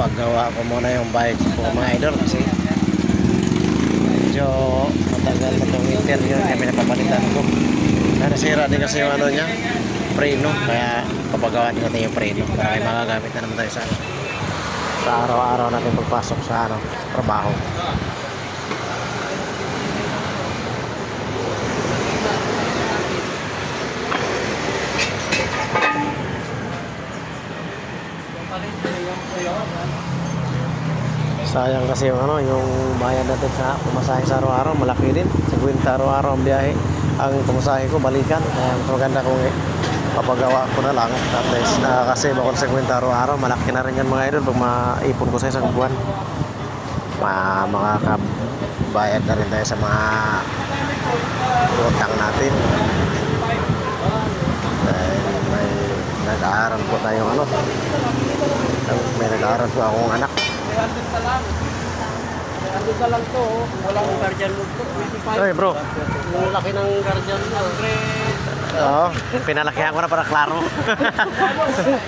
Paggawa ko muna yung bike ko mga idol kasi medyo matagal na itong interior kaya pinapapalitan ko. Nasira din kasi yung ano niya, preno, kaya papagawa din natin yung preno para may magagamit na naman tayo sa araw-araw natin pagpasok sa ano, trabaho. Sayang kasi yung ano, yung bayad natin sa pumasahe sa araw-araw, malaki din. 50 araw-araw ang biyahe. Ang pumasahe ko balikan, kaya mas maganda kung papagawa ko na lang. At least nakakasave ako sa 50 araw-araw, malaki na rin yan mga idol pag maipon ko sa isang buwan. Makakabayad na rin tayo sa mga utang natin. Dahil may nag-aaral po tayong ano, may nag-aaral po akong anak. 300 na lang. 300 na lang to. Walang guardian mo to. 25. Ay bro. Yung laki ng guardian mo. Oo, pinalakihan ko na para klaro.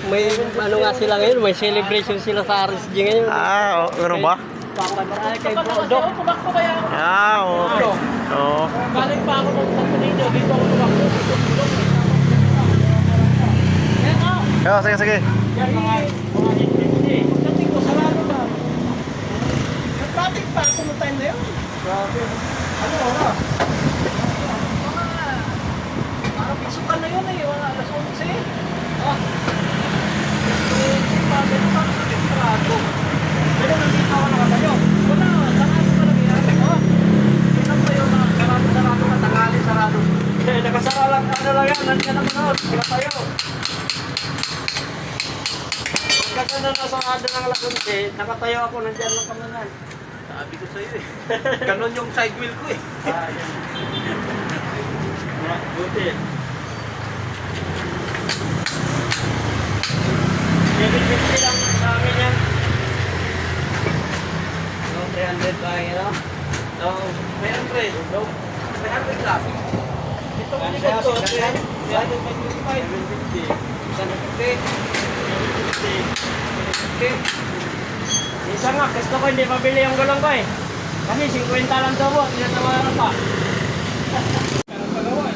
May ano nga sila ngayon, may celebration sila sa RSG ngayon. Ah, ano ba? Ay, kay Dok. Tumakbo kaya ako. Ah, okay. Oo. Galing pa ako ng Santo Niño. Dito ako tumakbo. Oh, sige, sige. Yan mga 850. Pagdating ko, sarado na. Nag-traffic pa ako noong time na yun. Grabe. Ano oras? Parang pisukan na yun eh. Mga alas 11. Ah. Pagdating pa ako sa sarado. Pero nandito ako nakatayo. Wala, sarado pa lang yan. Oh. Tingnan mo yun, sarado ka, tangali, sarado. Nakasara lang, ano lang yan, nandiyan ang manood. Kaya tayo. Kasi na nasarado ng alas 11, nakatayo ako, nandiyan lang kami na. Sabi ko sa'yo eh. Ganon yung side wheel ko eh. Ah, yan. Buti. 750 lang sa amin yan. No, 300 ba yun, no? No, 300. No, 300 lang. Ito mo nito to, 300. 750. 750. Okay. Isa nga, gusto ko hindi mabili yung gulong ko eh. Kasi 50 lang daw po, tinatawaran pa. Pero pagawa eh.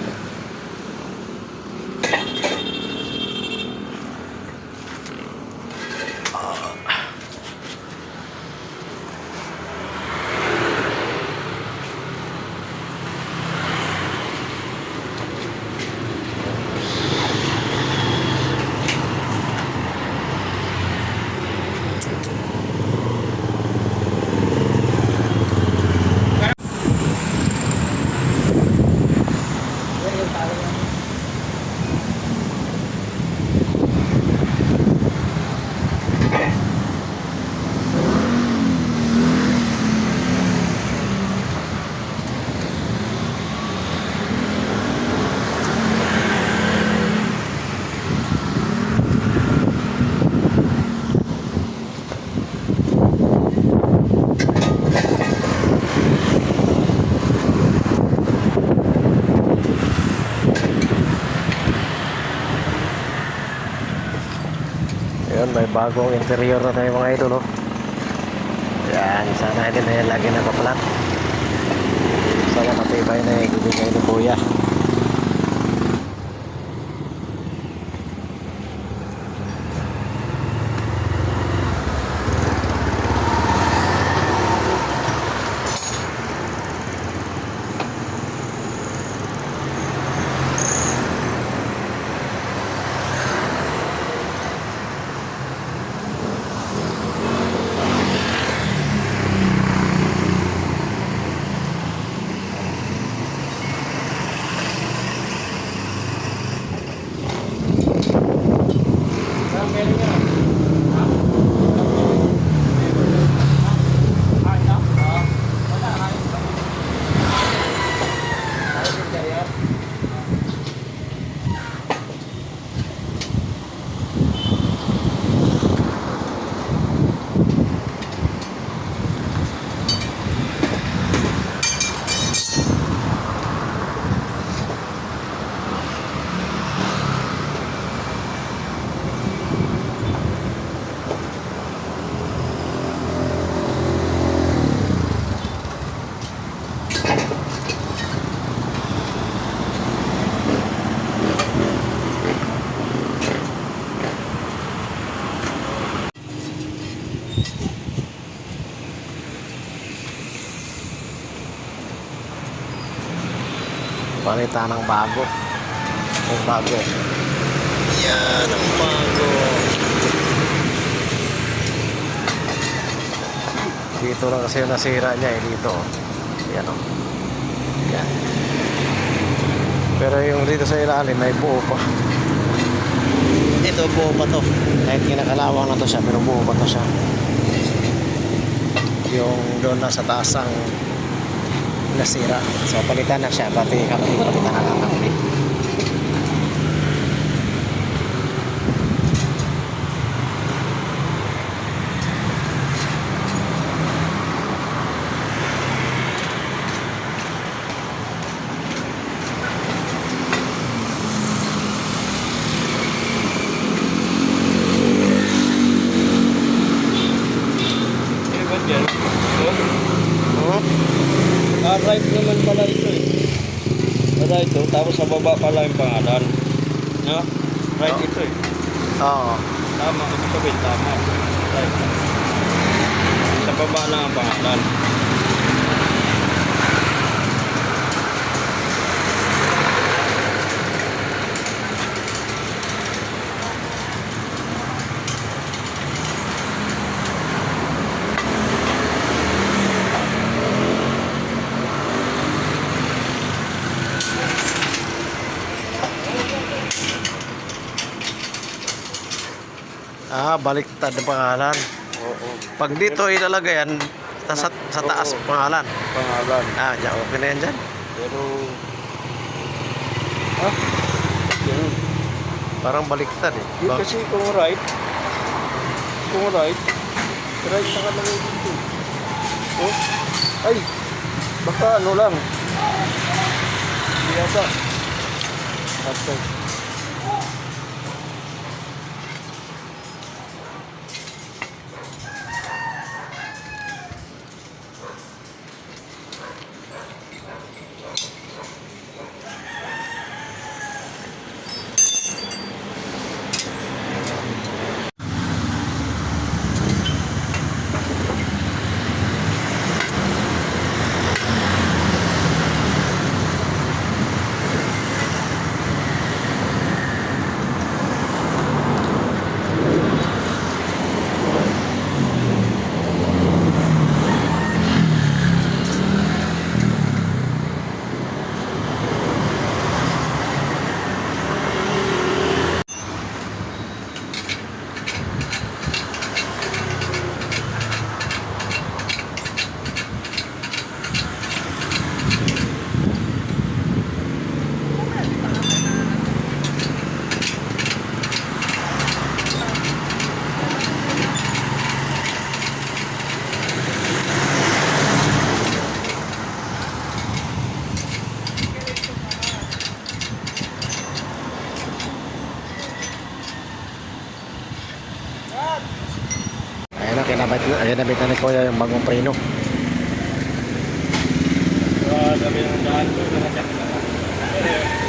Ayun, may bagong interior na tayo mga idol, oh. Yan, sana hindi na yan lagi napaplat. Sana matibay na yung ibigay ni Kuya. palitan ng bago. Yung bago. Yan ang bago. Dito lang kasi yung nasira niya eh, dito. Yan o. Yan. Pero yung dito sa ilalim may buo pa. Ito buo pa to. Kahit kinakalawang na to siya, pero buo pa to siya. Yung doon na sa taas ang nasira. So palitan na siya, pati kami palitan na lang kami. Eh, ba't yan? Oh? Hmm? Right naman pala ito eh. Wala ito, tapos sa baba pala yung pangalan. No? Right Oh. ito eh. Oo. Tama, ibig sabihin tama. Right. Sa baba lang ang pangalan. Baliktad ang pangalan. Oo. Pag dito ilalagay yan, sa taas Oo. pangalan. Pangalan. Dyan, okay na yan dyan. Pero... Ah? Yan. Parang baliktad eh. Yung kasi kung right, right nakalagay dito. Oh? Ay! Baka ano lang. Hindi yata. Okay. Kinabit na ni Kuya yung bagong preno. Sabi ng daan ko, nakachak na.